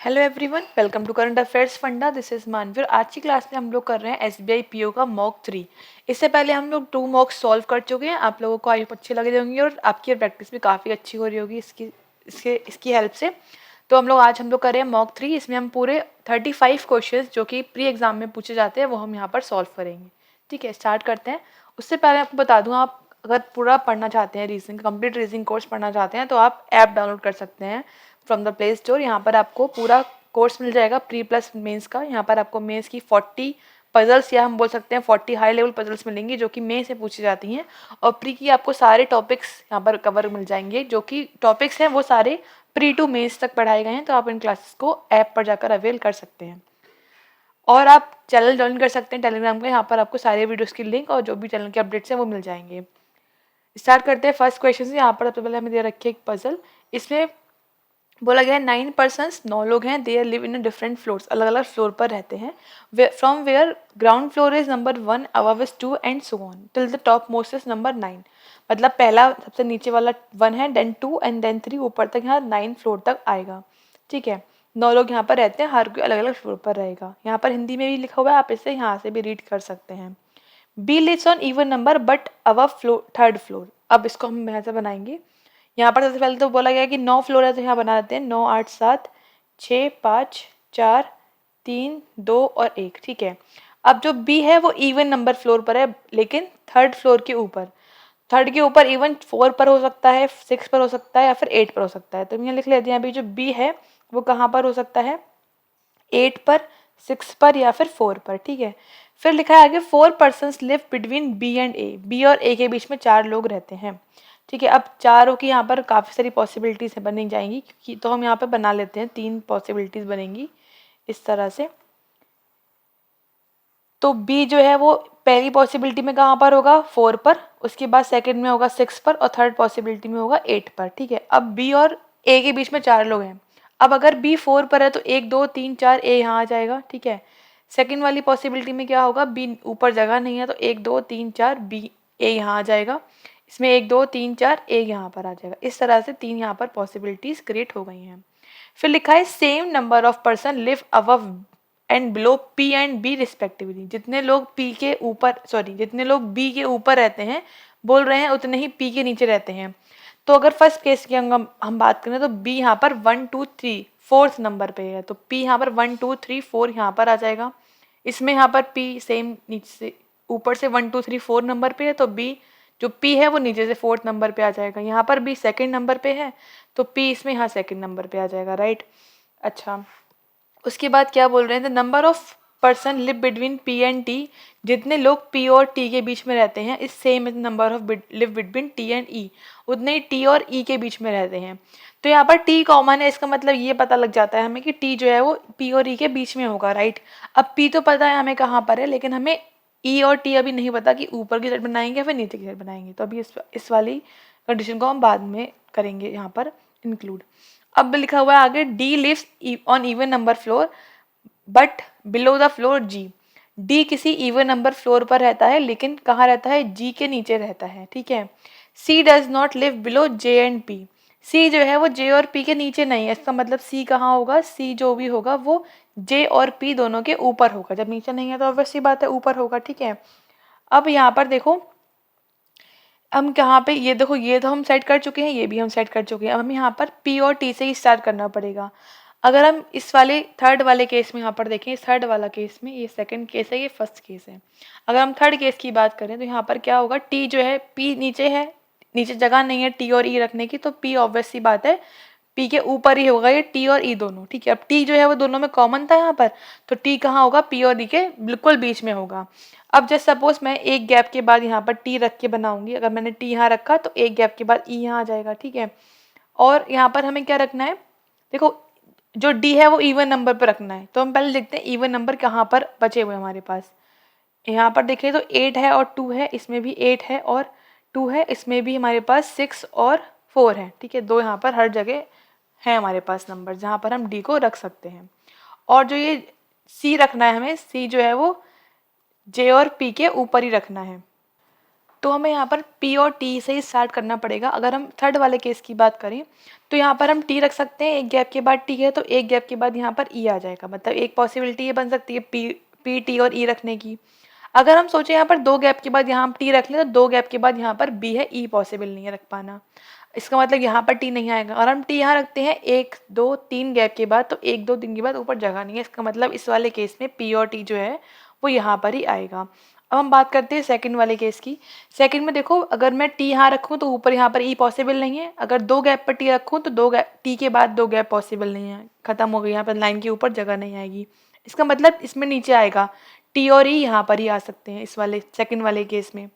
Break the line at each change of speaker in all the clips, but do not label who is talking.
Hello everyone, welcome to current affairs funda. This is Manveer. आज की class में हम लोग कर रहे हैं एसबीआई पीओ का मॉक 3। इससे पहले हम लोग 2 मॉक सॉल्व कर चुके हैं। आप लोगों को आई होप अच्छे लगे होंगे और आपकी प्रैक्टिस भी काफ़ी अच्छी हो रही होगी इसकी हेल्प से। तो आज हम लोग कर रहे हैं मॉक 3। इसमें हम पूरे 35 क्वेश्चन जो कि प्री एग्जाम में पूछे जाते हैं वो हम यहाँ पर सॉल्व करेंगे। ठीक है, स्टार्ट करते हैं। उससे पहले आपको बता दूँ, आप अगर पूरा पढ़ना चाहते हैं, रीजनिंग कंप्लीट रीजनिंग कोर्स पढ़ना चाहते हैं, तो आप ऐप डाउनलोड कर सकते हैं फ्रॉम द प्ले स्टोर। यहाँ पर आपको पूरा कोर्स मिल जाएगा प्री प्लस मेंस का। यहाँ पर आपको मेंस की 40 पजल्स या हम बोल सकते हैं 40 हाई लेवल पजल्स मिलेंगी जो कि मेंस से पूछी जाती हैं। और प्री की आपको सारे टॉपिक्स यहाँ पर कवर मिल जाएंगे। जो कि टॉपिक्स हैं वो सारे प्री टू मेंस तक पढ़ाए गए हैं। तो आप इन क्लासेस को ऐप पर जाकर अवेल कर सकते हैं। और आप चैनल ज्वाइन कर सकते हैं टेलीग्राम का। यहाँ पर आपको सारे वीडियोस की लिंक और जो भी चैनल के अपडेट्स हैं वो मिल जाएंगे। स्टार्ट करते हैं फर्स्ट क्वेश्चन से। यहाँ पर सबसे पहले हमें दे रखी है एक पजल। इसमें बोला गया है 9 पर्सन्स, 9 लोग हैं। They live in different floors, अलग अलग फ्लोर पर रहते हैं। From where ground floor is number 1, above is 2 and so on till the topmost is number 9। मतलब पहला सबसे नीचे वाला 1 है, देन 2 एंड देन 3, ऊपर तक यहाँ 9 फ्लोर तक आएगा। ठीक है, 9 लोग यहाँ पर रहते हैं, हर कोई अलग अलग फ्लोर पर रहेगा। यहाँ पर हिंदी में भी लिखा हुआ है, आप इसे यहाँ से भी रीड कर सकते हैं। B lives on even number but above floor, third floor. अब इसको हम यहाँ से बनाएंगे। यहाँ पर सबसे पहले तो बोला गया है कि 9 फ्लोर है, तो यहाँ बना देते हैं 9, 8, 7, 6, 5, 4, 3, 2 और 1। ठीक है, अब जो बी है वो इवन नंबर फ्लोर पर है, लेकिन थर्ड फ्लोर के ऊपर। थर्ड के ऊपर इवन 4 पर हो सकता है, 6 पर हो सकता है या फिर 8 पर हो सकता है। तो यहाँ लिख लेते हैं अभी जो बी है वो कहाँ पर हो सकता है, 8 पर, 6 पर या फिर 4 पर। ठीक है, फिर लिखा है आगे 4 persons live between B and A. B और ए के बीच में 4 लोग रहते हैं। ठीक है, अब चारों की यहाँ पर काफ़ी सारी पॉसिबिलिटीज बनी जाएंगी, क्योंकि तो हम यहाँ पे बना लेते हैं 3 पॉसिबिलिटीज बनेंगी इस तरह से। तो बी जो है वो पहली पॉसिबिलिटी में कहाँ पर होगा, 4 पर, उसके बाद सेकंड में होगा 6 पर और थर्ड पॉसिबिलिटी में होगा 8 पर। ठीक है, अब बी और ए के बीच में 4 लोग हैं। अब अगर बी 4 पर है तो 1, 2, 3, 4 ए यहाँ आ जाएगा। ठीक है, सेकंड वाली पॉसिबिलिटी में क्या होगा, बी ऊपर जगह नहीं है तो 1, 2, 3, 4 बी ए यहाँ आ जाएगा। इसमें 1, 2, 3, 4 ए यहाँ पर आ जाएगा। इस तरह से 3 यहाँ पर पॉसिबिलिटीज क्रिएट हो गई हैं। फिर लिखा है same number of person live above and below P and B respectively. जितने लोग पी के ऊपर, सॉरी, जितने लोग बी के ऊपर रहते हैं, बोल रहे हैं उतने ही पी के नीचे रहते हैं। तो अगर फर्स्ट केस की हम बात करें तो बी यहाँ पर 1, 2, 3 फोर्थ नंबर पे है, तो पी यहाँ पर 1, 2, 3, 4 यहाँ पर आ जाएगा। इसमें यहाँ पर पी सेम नीचे से ऊपर से 1, 2, 3, 4 नंबर पे है, तो बी जो पी है वो नीचे से 4th नंबर पे आ जाएगा। यहाँ पर बी सेकंड नंबर पे है, तो पी इसमें यहाँ सेकंड नंबर पे आ जाएगा। राइट, अच्छा, उसके बाद क्या बोल रहे हैं, the number of person live between P and T. जितने लोग पी और टी के बीच में रहते हैं, इस same number of live between T and E. उतने ही टी और ई के बीच में रहते हैं। तो यहाँ पर टी कॉमन है, इसका मतलब ये पता लग जाता है हमें कि टी जो है वो पी और ई के बीच में होगा। राइट, अब पी तो पता है हमें कहाँ पर है, लेकिन हमें ई और टी अभी नहीं पता कि ऊपर की साइड बनाएंगे या फिर नीचे की साइड बनाएंगे। तो अभी इस वाली कंडीशन को हम बाद में करेंगे यहाँ पर इंक्लूड। अब लिखा हुआ है आगे, D lives on even number floor but below the floor G. D किसी इवन नंबर फ्लोर पर रहता है, लेकिन कहाँ रहता है, जी के नीचे रहता है। ठीक है, C does not live below J and P. C जो है वो जे और पी के नीचे नहीं है, इसका मतलब सी कहाँ होगा, सी जो भी होगा वो जे और पी दोनों के ऊपर होगा। जब नीचे नहीं है तो ऑब्वियसली बात है ऊपर होगा। ठीक है, अब यहाँ पर देखो, हम कहाँ पे, ये देखो, ये तो हम सेट कर चुके हैं, ये भी हम सेट कर चुके हैं। अब हम यहाँ पर पी और टी से ही स्टार्ट करना पड़ेगा। अगर हम इस वाले थर्ड वाले केस में यहाँ पर देखें, थर्ड वाला केस में, ये सेकंड केस है, ये फर्स्ट केस है। अगर हम थर्ड केस की बात करें तो यहाँ पर क्या होगा, टी जो है, पी नीचे है, नीचे जगह नहीं है टी और ई रखने की, तो पी ऑब्वियस सी बात है पी के ऊपर ही होगा, ये टी और ई दोनों। ठीक है, अब टी जो है वो दोनों में कॉमन था यहाँ पर, तो टी कहाँ होगा, पी और ई के बिल्कुल बीच में होगा। अब जैसे सपोज मैं एक गैप के बाद यहाँ पर टी रख के बनाऊंगी, अगर मैंने टी यहाँ रखा तो एक गैप के बाद ई यहाँ आ जाएगा। ठीक है, और यहाँ पर हमें क्या रखना है, देखो जो डी है वो इवन नंबर पर रखना है। तो हम पहले देखते हैं इवन नंबर कहाँ पर बचे हुए हमारे पास। यहाँ पर देखें तो 8 है और 2 है, इसमें भी 8 है और 2 है, इसमें भी हमारे पास 6 और 4 है। ठीक है, 2 यहाँ पर हर जगह है हमारे पास नंबर जहाँ पर हम डी को रख सकते हैं। और जो ये सी रखना है हमें, सी जो है वो जे और पी के ऊपर ही रखना है। तो हमें यहाँ पर P और T से ही स्टार्ट करना पड़ेगा। अगर हम थर्ड वाले केस की बात करें तो यहाँ पर हम T रख सकते हैं, एक गैप के बाद T है तो एक गैप के बाद यहाँ पर E आ जाएगा। मतलब एक पॉसिबिलिटी ये बन सकती है P T और E रखने की। अगर हम सोचे यहाँ पर दो गैप के बाद यहाँ हम T रख लें तो दो गैप के बाद यहाँ पर B है, E पॉसिबल नहीं है रख पाना। इसका मतलब यहाँ पर T नहीं आएगा। और हम T यहाँ रखते हैं 1 2 3 गैप के बाद, तो 1 2 3 के बाद ऊपर जगह नहीं है। इसका मतलब इस वाले केस में P और T जो है वो यहाँ पर ही आएगा। अब हम बात करते हैं सेकंड वाले केस की। सेकंड में देखो, अगर मैं T यहाँ रखूँ तो ऊपर यहाँ पर E पॉसिबल नहीं है। अगर दो गैप पर T रखूँ तो दो गैप T के बाद दो गैप पॉसिबल नहीं है, खत्म हो गई, यहाँ पर लाइन के ऊपर जगह नहीं आएगी। इसका मतलब इसमें नीचे आएगा T और E यहाँ पर ही आ सकते हैं इस वाले सेकंड वाले केस में।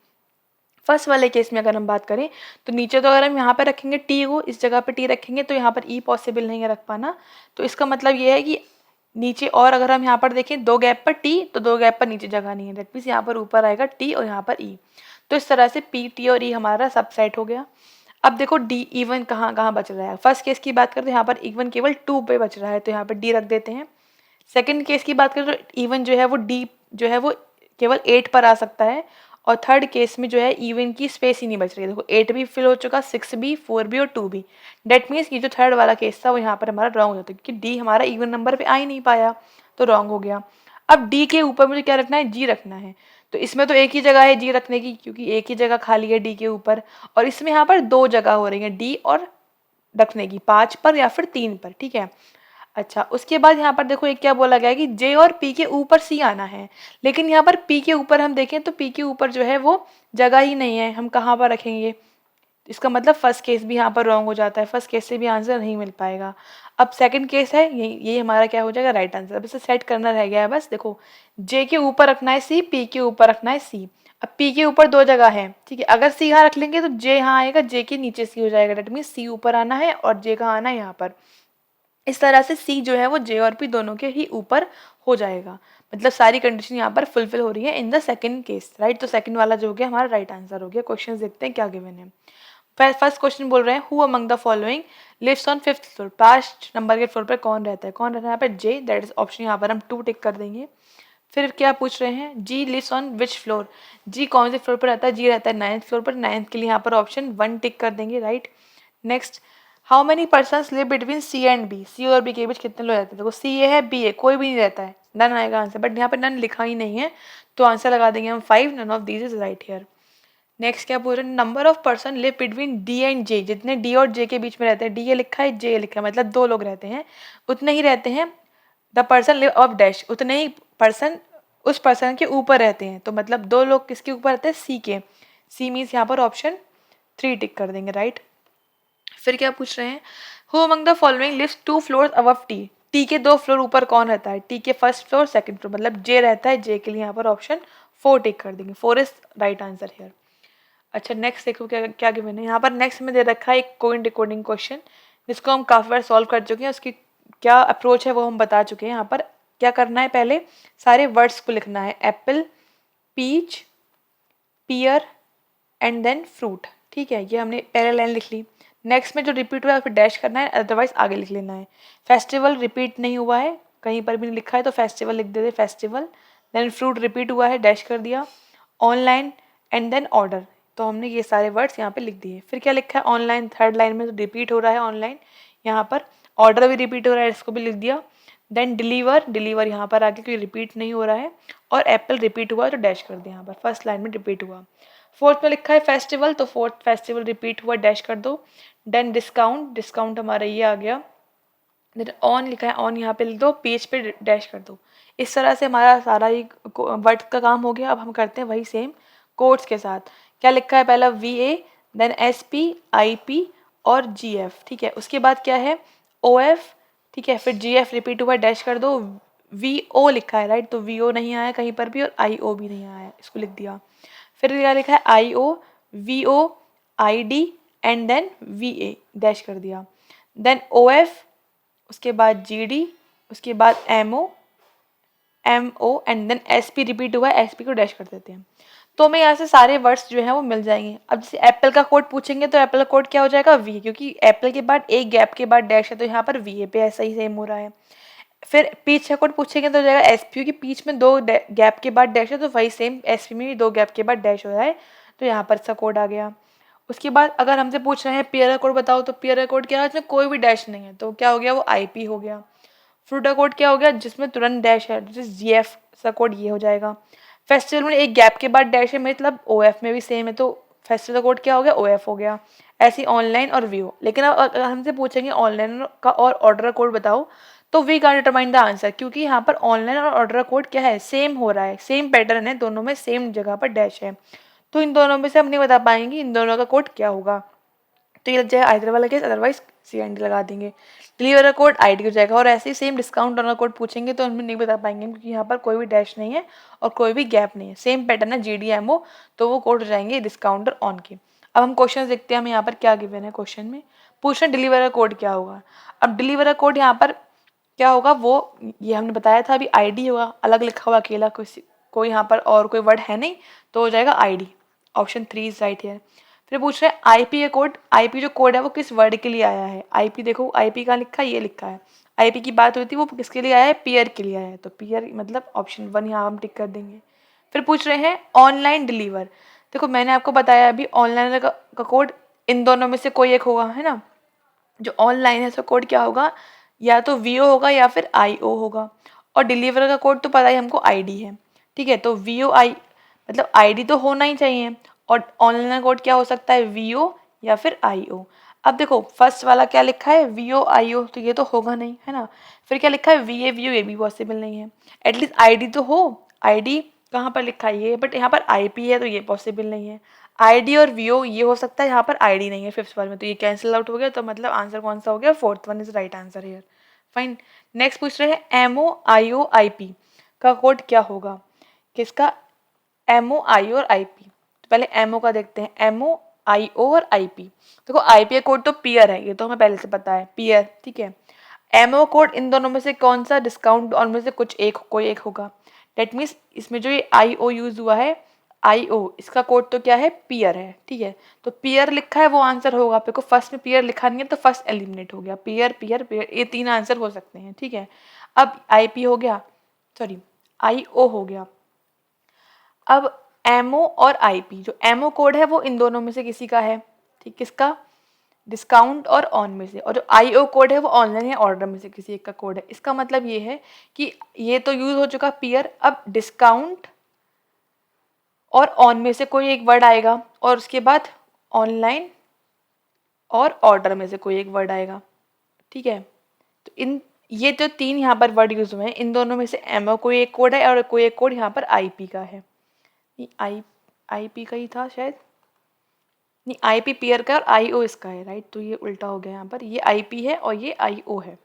फर्स्ट वाले केस में अगर हम बात करें तो नीचे तो अगर हम यहाँ पर रखेंगे T को, इस जगह पर T रखेंगे तो यहाँ पर E पॉसिबल नहीं है रख पाना। तो इसका मतलब ये है कि नीचे, और अगर हम यहाँ पर देखें दो गैप पर T तो दो गैप पर नीचे जगह नहीं है, दैट मीन्स यहाँ पर ऊपर आएगा T और यहाँ पर E। तो इस तरह से P T और E हमारा सबसेट हो गया। अब देखो D इवन कहाँ कहाँ बच रहा है। फर्स्ट केस की बात करें तो यहाँ पर इवन केवल 2 पे बच रहा है, तो यहाँ पर D रख देते हैं। सेकंड केस की बात करें तो इवन जो है वो D जो है वो केवल 8 पर आ सकता है। और थर्ड केस में जो है इवन की स्पेस ही नहीं बच रही है। देखो 8 भी फिल हो चुका, 6 भी, 4 भी और 2 भी। डेट मीन्स ये जो थर्ड वाला केस था वो यहाँ पर हमारा रॉन्ग हो जाता है, क्योंकि डी हमारा इवन नंबर पे आ ही नहीं पाया, तो रॉन्ग हो गया। अब डी के ऊपर मुझे क्या रखना है, जी रखना है। तो इसमें तो एक ही जगह है जी रखने की, क्योंकि एक ही जगह खाली है डी के ऊपर। और इसमें यहाँ पर दो जगह हो रही है डी और रखने की, 5 पर या फिर 3 पर, ठीक है। अच्छा, उसके बाद यहाँ पर देखो एक क्या बोला गया है कि जे और पी के ऊपर सी आना है। लेकिन यहाँ पर पी के ऊपर हम देखें तो पी के ऊपर जो है वो जगह ही नहीं है, हम कहाँ पर रखेंगे। इसका मतलब फर्स्ट केस भी यहाँ पर रॉन्ग हो जाता है, फर्स्ट केस से भी आंसर नहीं मिल पाएगा। अब सेकंड केस है, ये हमारा क्या हो जाएगा, राइट आंसर। अब इसे सेट करना रह गया है बस। देखो जे के ऊपर रखना है सी, पी के ऊपर रखना है सी। अब पी के ऊपर दो जगह है, ठीक है। अगर सी यहाँ रख लेंगे तो जे यहाँ आएगा, जे के नीचे सी हो जाएगा। डेट मीन्स सी ऊपर आना है और जे कहाँ आना है, यहाँ पर। इस तरह से सी जो है वो जे और पी दोनों के ही ऊपर हो जाएगा। मतलब सारी कंडीशन यहाँ पर फुलफिल हो रही है in the second case, right. तो सेकंड वाला जो हो गया हमारा राइट आंसर हो गया। क्वेश्चन देखते हैं क्या गिवन है। फर्स्ट क्वेश्चन बोल रहे हैं who among the following lives on 5th floor. 5 number के फ्लोर पर कौन रहता है, कौन रहता है यहाँ पर, जे। दैट इज ऑप्शन, यहाँ पर हम 2 टिक कर देंगे। फिर क्या पूछ रहे हैं, जी लिव्स ऑन विच फ्लोर। जी कौन से फ्लोर पर रहता है, जी रहता है 9th फ्लोर पर। 9th के लिए यहाँ पर ऑप्शन 1 टिक कर देंगे, right. Next, how many persons live between C and B. C और बी के बीच कितने लोग रहते हैं। देखो सी ए है, बी है, कोई भी नहीं रहता है, नन आएगा आंसर। बट यहाँ पर नन लिखा ही नहीं है, तो आंसर लगा देंगे हम 5। None of these is right here. Next क्या बोल रहे हैं, number of person live between D and J. जितने डी और जे के बीच में रहते हैं, डी ये लिखा है, जे लिखा है, मतलब 2 लोग रहते हैं, उतने ही रहते हैं। The person live of dash, उतने ही पर्सन उस पर्सन के ऊपर रहते हैं। तो मतलब 2 लोग किसके ऊपर रहते हैं, सी के। सी मीन्स यहाँ पर ऑप्शन 3 टिक कर देंगे, राइट। फिर क्या पूछ रहे हैं, who among the following lives 2 floors above T. T के 2 फ्लोर ऊपर कौन रहता है, टी के फर्स्ट फ्लोर सेकंड फ्लोर, मतलब जे रहता है। जे के लिए यहाँ पर ऑप्शन 4 टिक कर देंगे। 4 इज राइट आंसर हियर। अच्छा, नेक्स्ट देखो क्या क्या गिवन है यहाँ पर। नेक्स्ट में दे रखा है एक कोइन डिकोडिंग क्वेश्चन, जिसको हम काफ़ी बार सॉल्व कर चुके हैं। उसकी क्या अप्रोच है वो हम बता चुके हैं। यहाँ पर क्या करना है, पहले सारे वर्ड्स को लिखना है, apple, peach, pear and then fruit, ठीक है। ये हमने पहले लाइन लिख ली। नेक्स्ट में जो रिपीट हुआ है फिर डैश करना है, अदरवाइज आगे लिख लेना है। फेस्टिवल रिपीट नहीं हुआ है, कहीं पर भी नहीं लिखा है, तो फेस्टिवल लिख देते, फेस्टिवल। देन फ्रूट रिपीट हुआ है, डैश कर दिया। ऑनलाइन एंड देन ऑर्डर, तो हमने ये सारे वर्ड्स यहाँ पे लिख दिए। फिर क्या लिखा है, ऑनलाइन थर्ड लाइन में तो रिपीट हो रहा है ऑनलाइन, यहाँ पर ऑर्डर भी रिपीट हो रहा है, इसको भी लिख दिया। देन डिलीवर, डिलीवर यहाँ पर आगे कोई रिपीट नहीं हो रहा है। और एप्पल रिपीट हुआ तो डैश कर दिया, यहाँ पर फर्स्ट लाइन में रिपीट हुआ। फोर्थ में लिखा है फेस्टिवल, तो फोर्थ फेस्टिवल रिपीट हुआ, डैश कर दो। देन डिस्काउंट, डिस्काउंट हमारा ये आ गया। देन ऑन लिखा है, ऑन यहाँ पे लिख दो, पेज पे डैश कर दो। इस तरह से हमारा सारा ही वर्ड का काम हो गया। अब हम करते हैं वही सेम कोड्स के साथ। क्या लिखा है, पहला V A, then S P, I P और जी एफ, ठीक है। उसके बाद क्या है, ओ एफ, ठीक है। फिर जी एफ रिपीट हुआ, डैश कर दो। वी ओ लिखा है, राइट, तो वी ओ नहीं आया कहीं पर भी, और आई ओ भी नहीं आया, इसको लिख दिया। फिर क्या लिखा है, I O, V O, I D and then V A, dash कर दिया। देन ओ एफ, उसके बाद जी डी, उसके बाद M O, M O and then S P repeat हुआ है, एस पी को डैश कर देते हैं। तो हमें यहाँ से सारे वर्ड्स जो हैं वो मिल जाएंगे। अब जैसे एप्पल का कोड पूछेंगे तो एप्पल का कोड क्या हो जाएगा, वी, क्योंकि एप्पल के बाद एक गैप के बाद डैश है, तो यहाँ पर वी ए पे ऐसा ही सेम हो रहा है। फिर पीच का कोड पूछेंगे तो हो जाएगा एस पी, क्योंकि पीच में 2 गैप के बाद डैश है, तो वही सेम एस पी में भी 2 गैप के बाद डैश हो रहा है, तो यहाँ पर इसका कोड आ गया। उसके बाद अगर हमसे पूछ रहे हैं पियर कोड बताओ, तो पियर कोड क्या है, इसमें कोई भी डैश नहीं है, तो क्या हो गया, वो IP हो गया। फ्रूटा कोड क्या हो गया, जिसमें तुरंत डैश है, जिस GF सा कोड ये हो जाएगा। फेस्टिवल में एक गैप के बाद डैश है, मतलब OF में भी सेम है, तो फेस्टिवल कोड क्या हो गया, OF हो गया। ऐसी ऑनलाइन और व्यू। लेकिन अब अगर हमसे पूछेंगे ऑनलाइन का और ऑर्डर कोड बताओ, तो we can determine the answer, क्योंकि यहाँ पर ऑनलाइन और ऑर्डर कोड क्या है, सेम हो रहा है, सेम पैटर्न है, दोनों में सेम जगह पर डैश है, तो इन दोनों में से हम नहीं बता पाएंगे इन दोनों का कोड क्या होगा। तो ये लग जाएगा आइदर वाला केस, अदरवाइज CND लगा देंगे। डिलीवर कोड ID हो जाएगा। और ऐसे ही सेम डिस्काउंट वाला कोड पूछेंगे तो हम नहीं बता पाएंगे, क्योंकि यहाँ पर कोई भी डैश नहीं है और कोई भी गैप नहीं है, सेम पैटर्न है GDMO, तो वो कोड हो जाएंगे डिस्काउंट और ऑन के। अब हम क्वेश्चन देखते हैं, हमें यहाँ पर क्या गिवन है क्वेश्चन में। पूछना डिलीवर कोड क्या होगा। अब डिलीवर कोड यहाँ पर क्या होगा, वो ये हमने बताया था अभी, ID होगा, अलग लिखा हुआ अकेला, कोई यहाँ पर और कोई वर्ड है नहीं, तो हो जाएगा ID। Option 3 is right here. फिर पूछ रहे हैं IP कोड, IP जो कोड है वो किस वर्ड के लिए आया है। IP देखो, IP का लिखा है, ये लिखा है। IP की बात हुई थी, वो किसके लिए आया है, पियर के लिए आया है, तो पियर मतलब ऑप्शन 1 यहाँ हम टिक कर देंगे। फिर पूछ रहे हैं ऑनलाइन डिलीवर। देखो मैंने आपको बताया अभी, ऑनलाइन का कोड इन दोनों में से कोई एक होगा, है ना। जो ऑनलाइन है उसका कोड क्या होगा, या तो VO होगा या फिर IO होगा। और डिलीवर का कोड तो पता ही हमको ID है, ठीक है, तो VOI मतलब ID तो होना ही चाहिए। और ऑनलाइन कोड क्या हो सकता है, VO या फिर IO। अब देखो फर्स्ट वाला क्या लिखा है, VO IO, तो ये तो होगा नहीं, है ना। फिर क्या लिखा है, VA VO, ये भी पॉसिबल नहीं है। एटलीस्ट ID तो हो, ID कहाँ पर लिखा है ये, बट यहाँ पर IP है, तो ये पॉसिबल नहीं है। ID और VO ये हो सकता है, यहाँ पर ID नहीं है फिफ्थ वाले में, तो ये कैंसिल आउट हो गया, तो मतलब आंसर कौन सा हो गया, fourth one is right answer here. Fine. Next पूछ रहे हैं MO IO IP का कोड क्या होगा। किसका, MO IO और IP। तो पहले MO का देखते हैं, MO IO और IP। देखो IP का कोड तो पियर है, ये तो हमें पहले से पता है, पियर, ठीक है। MO कोड इन दोनों में से कौन सा, डिस्काउंट और में से कुछ एक, कोई एक होगा। डेट मीन्स इसमें जो ये IO यूज हुआ है, IO, इसका कोड तो क्या है, पियर है, ठीक है। तो पियर लिखा है वो आंसर होगा, आपको फर्स्ट में पियर लिखा नहीं है तो फर्स्ट एलिमिनेट हो गया, पियर पियर पियर, ये 3 आंसर हो सकते हैं, ठीक है। अब IP हो गया, सॉरी IO हो गया। अब MO और IP, जो MO कोड है वो इन दोनों में से किसी का है, ठीक, किसका, डिस्काउंट और ऑन में से। और जो IO कोड है वो ऑनलाइन या ऑर्डर में से किसी एक का कोड है। इसका मतलब ये है कि ये तो यूज हो चुका पियर, अब डिस्काउंट और ऑन में से कोई एक वर्ड आएगा, और उसके बाद ऑनलाइन और ऑर्डर में से कोई एक वर्ड आएगा, ठीक है। तो इन ये जो 3 यहाँ पर वर्ड यूज हुए हैं, इन दोनों में से MO कोई एक कोड है और कोई एक कोड यहाँ पर IP का है। IP का ही था शायद, नहीं IP पियर का और IO इसका है, राइट, तो ये उल्टा हो गया यहाँ पर, ये IP है और ये IO है,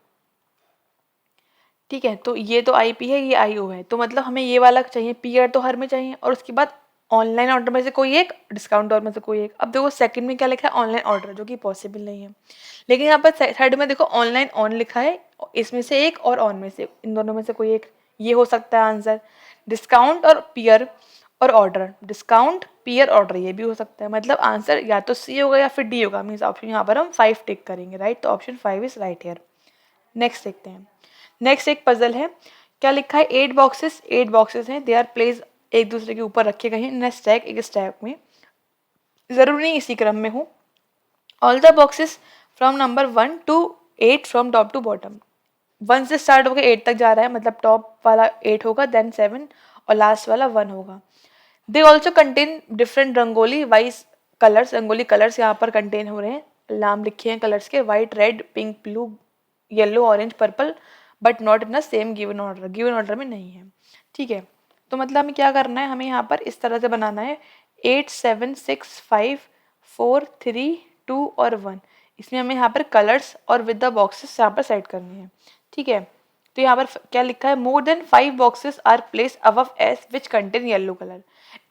ठीक है। तो ये तो IP है, ये IO है, तो मतलब हमें ये वाला चाहिए, पियर तो हर में चाहिए, और उसके बाद ऑनलाइन ऑर्डर में से कोई एक, डिस्काउंट ऑर्डर में से कोई एक। अब देखो सेकंड में क्या लिखा है, ऑनलाइन ऑर्डर, जो कि पॉसिबल नहीं है। लेकिन यहाँ पर थर्ड में देखो ऑनलाइन ऑन लिखा है, इसमें से एक और ऑन में से, इन दोनों में से कोई एक, ये हो सकता है आंसर। डिस्काउंट और पियर और ऑर्डर, डिस्काउंट पियर ऑर्डर, ये भी हो सकता है। मतलब आंसर या तो C होगा या फिर D होगा, मीन्स ऑप्शन यहाँ पर हम 5 टिक करेंगे, राइट, तो option 5 is right here. Next देखते हैं। नेक्स्ट एक पजल है, क्या लिखा है, 8 बॉक्सेस हैं, दे आर प्लेस, एक दूसरे के ऊपर रखे गए हैं इन स्टैक, एक स्टैक में, जरूरी नहीं इसी क्रम में हो। All the boxes from number 1 to 8 from top to bottom, 1 से स्टार्ट होकर 8 तक जा रहा है, मतलब टॉप वाला 8 होगा, देन 7 और लास्ट वाला 1 होगा। They also contain different rangoli wise colours, rangoli colours यहाँ पर कंटेन हो रहे हैं, नाम लिखे हैं कलर्स के, white, red, pink, blue, yellow, orange, purple, but not in the same given order, given order में नहीं है, ठीक है। तो मतलब हमें क्या करना है, हमें यहाँ पर इस तरह से बनाना है, 8 7 6 5 4 3 2 और 1, इसमें हमें यहाँ पर कलर्स और विद द बॉक्सेस यहाँ पर सेट करनी है, ठीक है। तो यहाँ पर क्या लिखा है, more than 5 boxes are place above S which contain yellow colour,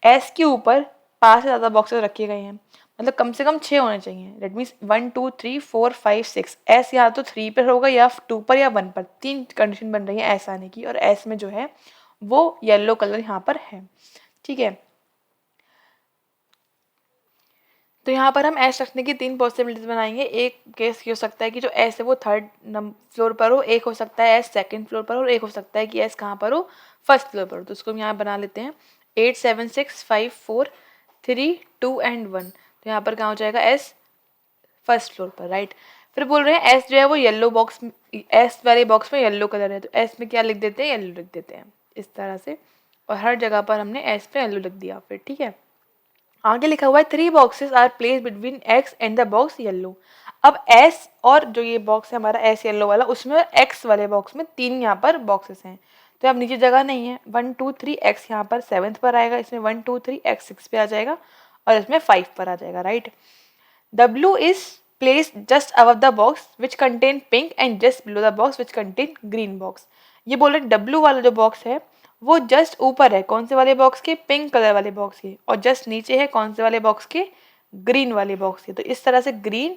S के ऊपर 5 से ज़्यादा बॉक्सेस रखे गए हैं, मतलब कम से कम 6 होने चाहिए, दैट मीन्स 1 2 3 4 5 6, एस या तो 3 पर होगा या 2 पर या 1 पर, 3 कंडीशन बन रही है एस आने की, और एस में जो है वो येलो कलर यहाँ पर है, ठीक है। तो यहाँ पर हम एस रखने की 3 पॉसिबिलिटीज बनाएंगे। एक केस ये हो सकता है कि जो एस है वो थर्ड फ्लोर पर हो, एक हो सकता है एस सेकंड फ्लोर पर हो, और एक हो सकता है कि एस कहाँ पर हो, फर्स्ट फ्लोर पर हो। तो उसको हम यहाँ बना लेते हैं, 8 7 6 5 4 3, 2 एंड 1। तो यहाँ पर कहाँ हो जाएगा एस फर्स्ट फ्लोर पर, राइट। फिर बोल रहे हैं एस जो है वो येलो बॉक्स, एस वाले बॉक्स में येलो कलर है, तो एस में क्या लिख देते हैं, येलो लिख देते हैं इस तरह से, और हर जगह पर हमने एस पे येलो लिख दिया फिर, ठीक है। आगे लिखा हुआ है 3 boxes are place between X and the box yellow. अब एस और जो ये बॉक्स है हमारा एस येलो वाला, उसमें एक्स वाले बॉक्स में 3 यहाँ पर बॉक्सेस हैं, तो अब नीचे जगह नहीं है, 1 2 3 एक्स यहाँ पर 7th पर आएगा, इसमें 1 2 3 एक्स 6 पे आ जाएगा, और इसमें 5 पर आ जाएगा, right. W is placed just above the box which contain pink and just below the box which contain green box। ये बोल रहे W वाला जो बॉक्स है वो जस्ट ऊपर है कौन से वाले बॉक्स के, पिंक कलर वाले बॉक्स के, और जस्ट नीचे है कौन से वाले बॉक्स के, ग्रीन वाले बॉक्स के। तो इस तरह से ग्रीन,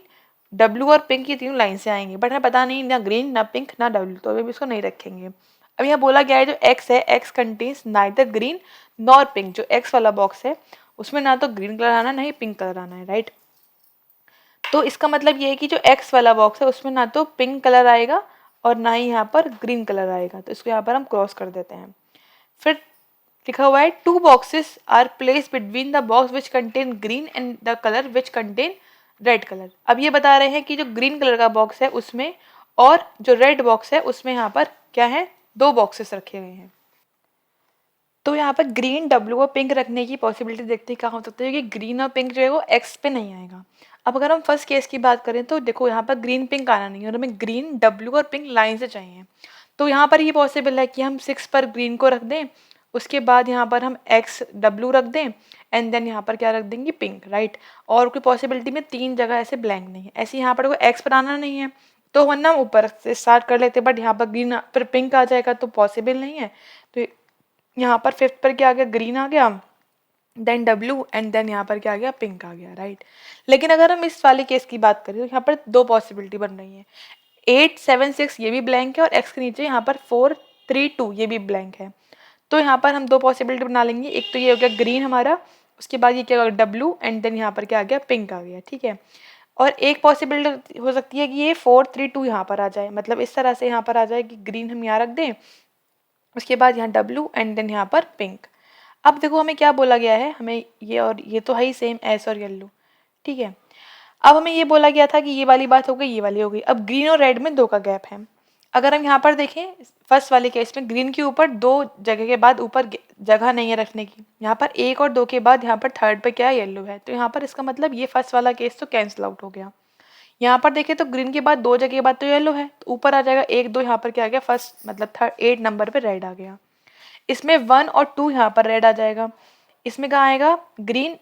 W और पिंक ये तीनों लाइन से आएंगे, बट हमें पता नहीं ना ग्रीन ना पिंक ना W, तो अभी इसको नहीं रखेंगे। अब यहाँ बोला गया है जो X है, X contains neither green nor pink. जो X वाला बॉक्स है उसमें ना तो ग्रीन कलर आना ना ही पिंक कलर आना है, राइट। तो इसका मतलब ये है कि जो एक्स वाला बॉक्स है उसमें ना तो पिंक कलर आएगा और ना ही यहाँ पर ग्रीन कलर आएगा, तो इसको यहाँ पर हम क्रॉस कर देते हैं। फिर लिखा हुआ है 2 boxes are place between the box which contain green and the colour which contain red colour. अब ये बता रहे हैं कि जो ग्रीन कलर का बॉक्स है उसमें और जो रेड बॉक्स है उसमें यहाँ पर क्या है, 2 बॉक्सेस रखे हुए हैं। तो यहाँ पर ग्रीन, W और पिंक रखने की पॉसिबिलिटी देखते हैं कहाँ हो सकती है, कि ग्रीन और पिंक जो है वो एक्स पे नहीं आएगा। अब अगर हम फर्स्ट केस की बात करें तो देखो यहाँ पर ग्रीन पिंक आना नहीं है, और हमें ग्रीन, W और पिंक लाइन से चाहिए। तो यहाँ पर ये पॉसिबल है कि हम 6 पर ग्रीन को रख दें, उसके बाद यहाँ पर हम एक्स W रख दें, एंड देन यहाँ पर क्या रख देंगे, पिंक, राइट। और कोई पॉसिबिलिटी में 3 जगह ऐसे ब्लैंक नहीं है, ऐसे यहाँ पर कोई एक्स पर आना नहीं है, तो वरना ऊपर से स्टार्ट कर लेते, बट यहाँ पर ग्रीन पर पिंक आ जाएगा तो पॉसिबल नहीं है। तो यहाँ पर 5th पर क्या आ गया, ग्रीन आ गया, देन W एंड देन यहाँ पर क्या आ गया, पिंक आ गया, राइट। लेकिन अगर हम इस वाले केस की बात करें तो यहाँ पर 2 पॉसिबिलिटी बन रही है, 8 7 6 ये भी ब्लैंक है, और x के नीचे यहाँ पर 4 3 2 ये भी ब्लैंक है। तो यहाँ पर हम 2 पॉसिबिलिटी बना लेंगे, एक तो ये हो गया ग्रीन हमारा, उसके बाद ये क्या होगा W, एंड देन यहाँ पर क्या आ गया, पिंक आ गया, ठीक है। और एक पॉसिबिलिटी हो सकती है कि ये 4 3 2 यहाँ पर आ जाए, मतलब इस तरह से यहाँ पर आ जाए कि ग्रीन हम यहाँ रख दें, उसके बाद यहाँ W एंड देन यहाँ पर पिंक। अब देखो हमें क्या बोला गया है, हमें ये और ये तो है ही सेम, एस और येलो, ठीक है। अब हमें ये बोला गया था कि ये वाली बात हो गई, ये वाली हो गई। अब ग्रीन और रेड में 2 का गैप है। अगर हम यहाँ पर देखें फर्स्ट वाले केस में ग्रीन के ऊपर 2 जगह के बाद ऊपर जगह नहीं है रखने की, यहाँ पर 1 और 2 के बाद यहाँ पर थर्ड पे क्या है, येलो है, तो यहाँ पर इसका मतलब ये फर्स्ट वाला केस तो कैंसिल आउट हो गया। यहाँ पर देखें तो ग्रीन के बाद 2 जगह के बाद तो येलो है, तो ऊपर आ जाएगा 1 2, यहाँ पर क्या आ गया, फर्स्ट मतलब 8 नंबर पे रेड आ गया। इसमें 1 और 2 यहाँ पर रेड आ जाएगा, इसमें कहाँ आएगा, ग्रीन,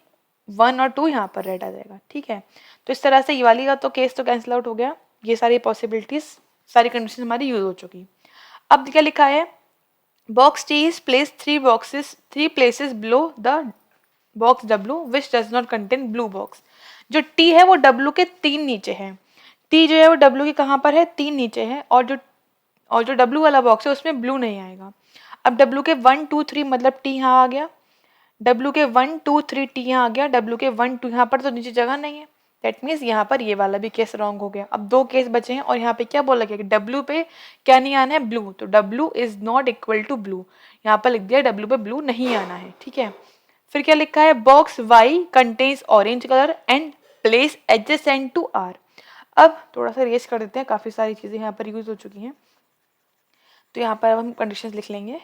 1 और 2 यहाँ पर रेड आ जाएगा, ठीक है। तो इस तरह से ये वाली का तो केस तो कैंसिल आउट हो गया, ये सारी पॉसिबिलिटीज, सारी कंडीशन हमारी यूज हो चुकी। अब क्या लिखा है, box T is place 3 places below the box W which does not contain blue box. जो T है वो W के 3 नीचे है, T जो है वो W के कहाँ पर है, 3 नीचे है, और जो W वाला बॉक्स है उसमें ब्लू नहीं आएगा। अब W के 1 2 3 मतलब T यहाँ आ गया, W के 1 2 3 T यहाँ आ गया, W के 1 2 यहाँ पर तो नीचे जगह नहीं है, दैट मीन्स यहाँ पर ये वाला भी केस रॉन्ग हो गया। अब 2 केस बचे हैं, और यहाँ पे क्या बोला गया कि W पे क्या नहीं आना है, ब्लू, तो W is not equal to blue, यहाँ पर लिख दिया W पे ब्लू नहीं आना है, ठीक है। फिर क्या लिखा है, box Y contains orange colour and place adjacent to R। अब थोड़ा सा रेस कर देते हैं, काफ़ी सारी चीज़ें यहाँ पर यूज हो चुकी हैं, तो यहाँ पर हम कंडीशंस लिख लेंगे।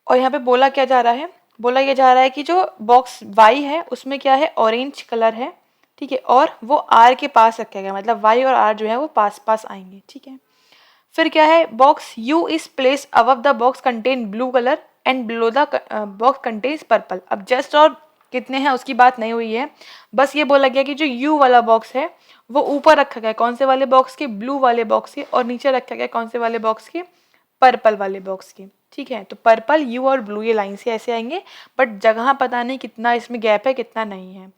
और यहाँ पे बोला क्या जा रहा है, बोला ये जा रहा है कि जो बॉक्स Y है उसमें क्या है, ऑरेंज कलर है, ठीक है, और वो R के पास रखा गया, मतलब Y और R जो है वो पास पास आएंगे, ठीक है। फिर क्या है, box U is place above the box contain blue colour and below the box contains purple. अब जस्ट और कितने हैं उसकी बात नहीं हुई है, बस ये बोला गया कि जो U वाला बॉक्स है वो ऊपर रखा गया कौन से वाले बॉक्स के, ब्लू वाले बॉक्स के, और नीचे रखा गया कौन से वाले बॉक्स के, पर्पल वाले बॉक्स के, ठीक है। तो पर्पल, U और ब्लू ये लाइन से ऐसे आएंगे, बट जगह पता नहीं कितना इसमें गैप है कितना नहीं है।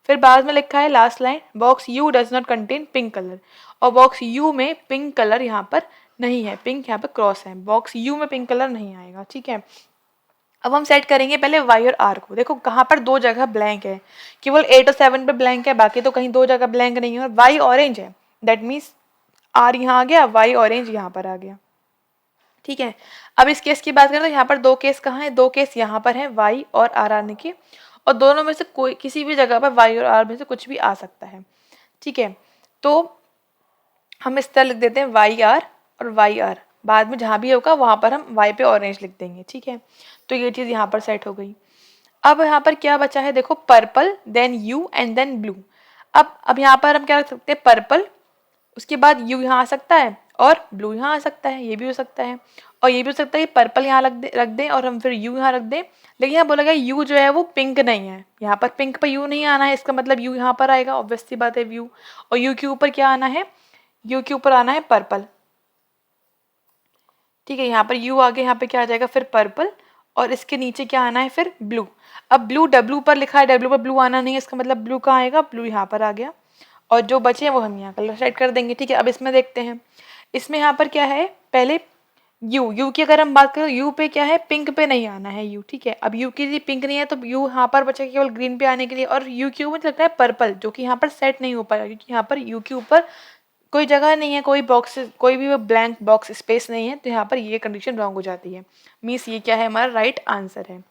फिर बाद में लिखा है last line, box U does not contain pink colour, और बॉक्स U में पिंक कलर यहाँ पर नहीं है, पिंक यहाँ पर क्रॉस है, बॉक्स U में पिंक कलर नहीं आएगा, ठीक है। अब हम सेट करेंगे पहले Y और R को, देखो कहाँ पर 2 जगह ब्लैंक है, केवल 8 और 7 पे ब्लैंक है, बाकी तो कहीं 2 जगह ब्लैंक नहीं है, और Y ऑरेंज है, दैट मीन्स R यहाँ आ गया, Y ऑरेंज यहाँ पर आ गया, ठीक है। अब इस केस की बात करें तो यहाँ पर दो केस कहाँ है, दो केस यहाँ पर है y और r आने के, और दोनों में से कोई किसी भी जगह पर y और r में से कुछ भी आ सकता है। ठीक है, तो हम इस तरह लिख देते हैं वाई आर और वाई आर, बाद में जहाँ भी होगा वहाँ पर हम वाई पे ऑरेंज लिख देंगे। ठीक है, तो ये चीज़ यहाँ पर सेट हो गई। अब यहाँ पर क्या बचा है देखो, purple then U and then blue. अब यहाँ पर हम क्या रख सकते हैं, पर्पल, उसके बाद यू यहाँ आ सकता है और ब्लू यहाँ आ सकता है, ये भी हो सकता है। और ये भी हो सकता है कि पर्पल यहाँ रख दें और हम फिर यू यहाँ रख दें, लेकिन यहाँ बोला गया यू जो है वो पिंक नहीं है, यहाँ पर पिंक पर यू नहीं आना है, इसका मतलब यू यहाँ पर आएगा, ऑब्वियस सी बात है यू। और यू के ऊपर क्या आना है, यू के ऊपर आना है पर्पल। ठीक है, यहाँ पर यू आगे, यहाँ पे क्या आ जाएगा फिर पर्पल, और इसके नीचे क्या आना है फिर ब्लू। अब ब्लू डब्लू पर लिखा है, डब्लू पर ब्लू आना नहीं है, इसका मतलब ब्लू कहाँ आएगा, ब्लू यहाँ पर आ गया, और जो बचे हैं वो हम यहाँ कलर सेट कर देंगे। ठीक है, अब इसमें देखते हैं, इसमें यहाँ पर क्या है, पहले यू की अगर हम बात करें, यू पे क्या है, पिंक पे नहीं आना है यू। ठीक है, अब यू के लिए पिंक नहीं है तो यू यहाँ पर बचेगा केवल ग्रीन पे आने के लिए, और यू के ऊपर लगता है पर्पल, जो कि यहाँ पर सेट नहीं हो पाएगा क्योंकि यहाँ पर यू के ऊपर कोई जगह नहीं है, कोई बॉक्स, कोई भी ब्लैंक बॉक्स स्पेस नहीं है, तो यहाँ पर ये कंडीशन रॉन्ग हो जाती है। मीन्स ये क्या है, हमारा राइट आंसर है।